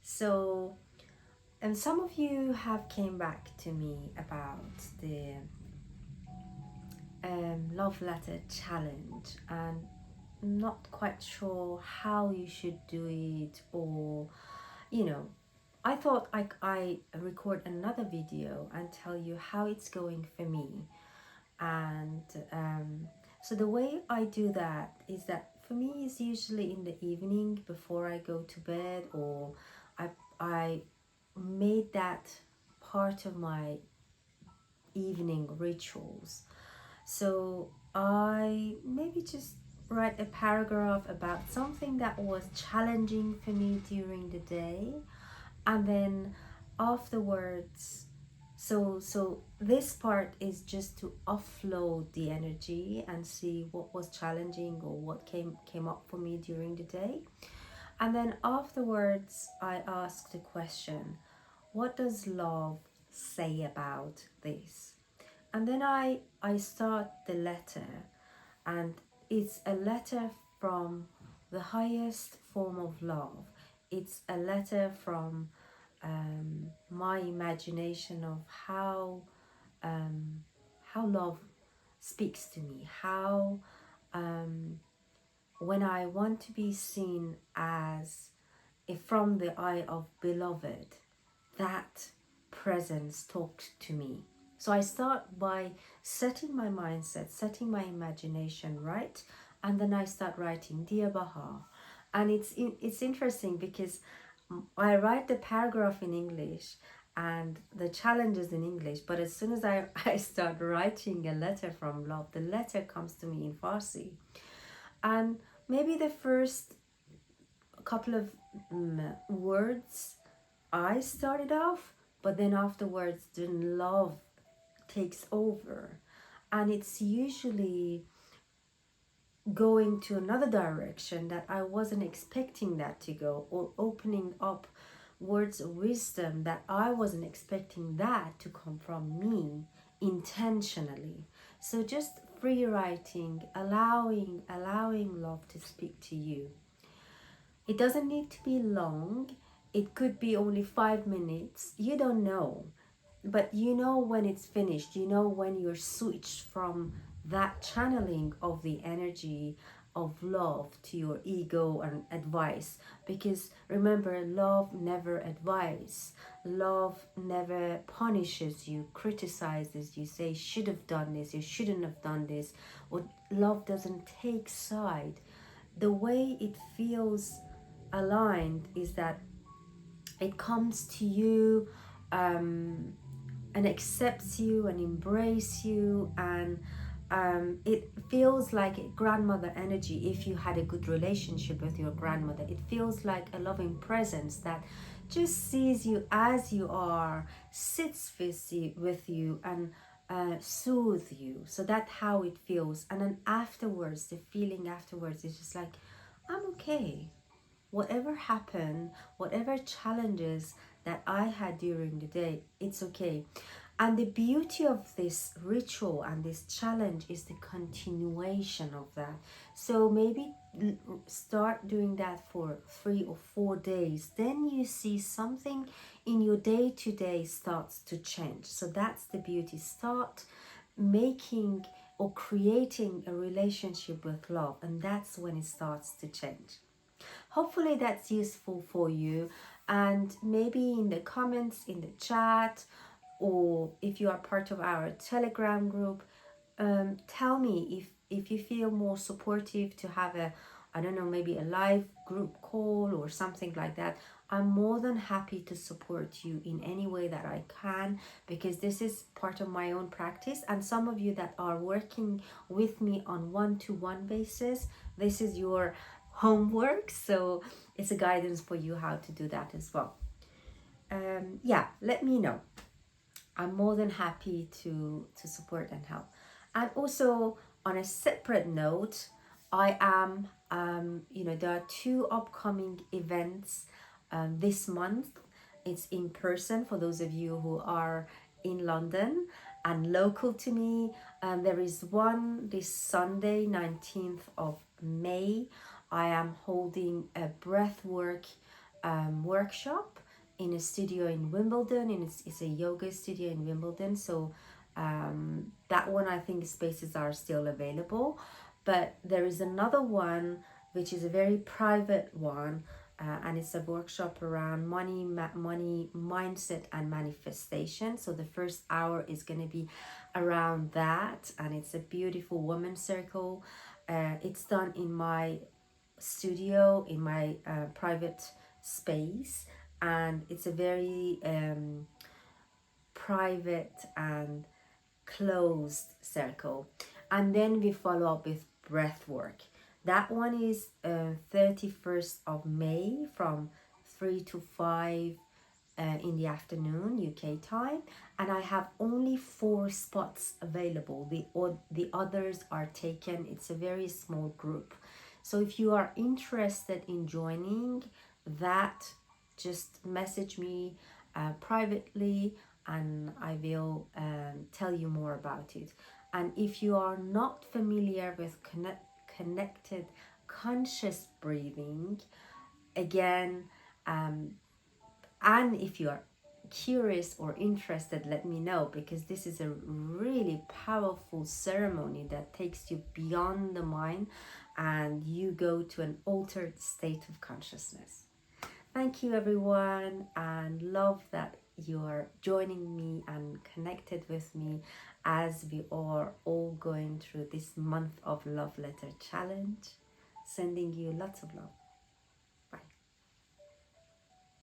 So, and some of you have came back to me about the love letter challenge, and not quite sure how you should do it, or you know, I thought I record another video and tell you how it's going for me. And so the way I do that is that for me it's usually in the evening before I go to bed, or I made that part of my evening rituals. So I maybe just write a paragraph about something that was challenging for me during the day, and then afterwards, so this part is just to offload the energy and see what was challenging or what came up for me during the day. And then afterwards I ask the question, what does love say about this? And then I start the letter, and it's a letter from the highest form of love. It's a letter from my imagination of um, how love speaks to me, how um, when I want to be seen as from the eye of beloved, that presence talks to me. So I start by setting my mindset, setting my imagination right, and then I start writing Dear Baha. And it's interesting because I write the paragraph in English and the challenges in English, but as soon as I start writing a letter from love, the letter comes to me in Farsi. And maybe the first couple of words I started off, but then afterwards the love takes over, and it's usually going to another direction that I wasn't expecting that to go, or opening up words of wisdom that I wasn't expecting that to come from me intentionally. So just free writing, allowing love to speak to you. It doesn't need to be long. It could be only 5 minutes. You don't know. But you know when it's finished. You know when you're switched from that channeling of the energy of love to your ego and advice. Because remember, love never advises. Love never punishes you, criticizes you, say should have done this, you shouldn't have done this. Or love doesn't take side. The way it feels aligned is that it comes to you and accepts you and embrace you, and it feels like a grandmother energy. If you had a good relationship with your grandmother, it feels like a loving presence that just sees you as you are, sits with you and soothe you. So that's how it feels. And then afterwards, the feeling afterwards is just like, I'm okay. Whatever happened, whatever challenges that I had during the day, it's okay. And the beauty of this ritual and this challenge is the continuation of that. So maybe start doing that for 3 or 4 days. Then you see something in your day to day starts to change. So that's the beauty. Start making or creating a relationship with love, and that's when it starts to change. Hopefully that's useful for you, and maybe in the comments, in the chat, or if you are part of our Telegram group, tell me if you feel more supportive to have a, I don't know, maybe a live group call or something like that. I'm more than happy to support you in any way that I can, because this is part of my own practice. And some of you that are working with me on one-to-one basis, this is your homework, so it's a guidance for you how to do that as well. Yeah, let me know. I'm more than happy to support and help. And also on a separate note, I am there are 2 upcoming events this month. It's in person for those of you who are in London and local to me. There is one this Sunday, 19th of May. I am holding a breathwork workshop in a studio in Wimbledon, and it's a yoga studio in Wimbledon. So that one, I think spaces are still available. But there is another one which is a very private one, and it's a workshop around money mindset and manifestation. So the first hour is going to be around that, and it's a beautiful women's circle. It's done in my studio, in my private space, and it's a very private and closed circle. And then we follow up with breath work. That one is 31st of May from 3 to 5 in the afternoon UK time, and I have only 4 spots available. The others are taken. It's a very small group. So if you are interested in joining that, just message me privately, and I will tell you more about it. And if you are not familiar with connected conscious breathing, again, and if you are curious or interested, let me know, because this is a really powerful ceremony that takes you beyond the mind and you go to an altered state of consciousness. Thank you, everyone, and love that you are joining me and connected with me as we are all going through this month of love letter challenge. Sending you lots of love.